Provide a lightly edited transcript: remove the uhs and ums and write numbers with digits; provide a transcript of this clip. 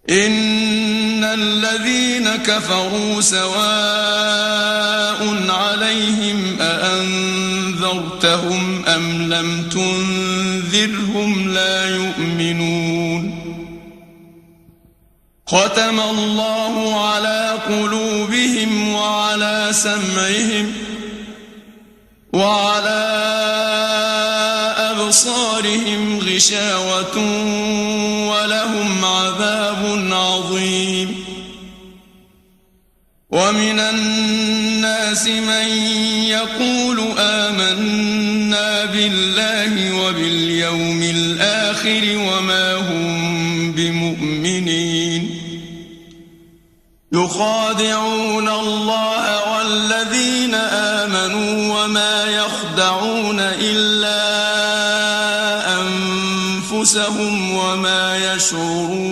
إن الذين كفروا سواء عليهم أأنذرتهم أم لم تنذرهم لا يؤمنون ختم الله على قلوبهم وعلى سمعهم وعلى أبصارهم غشاوة ولهم عذاب عظيم ومن الناس من يقول آمنا بالله وباليوم الآخر وما هم بمؤمنين يخادعون الله والذين آمنوا وما يخدعون إلا أنفسهم وما يشعرون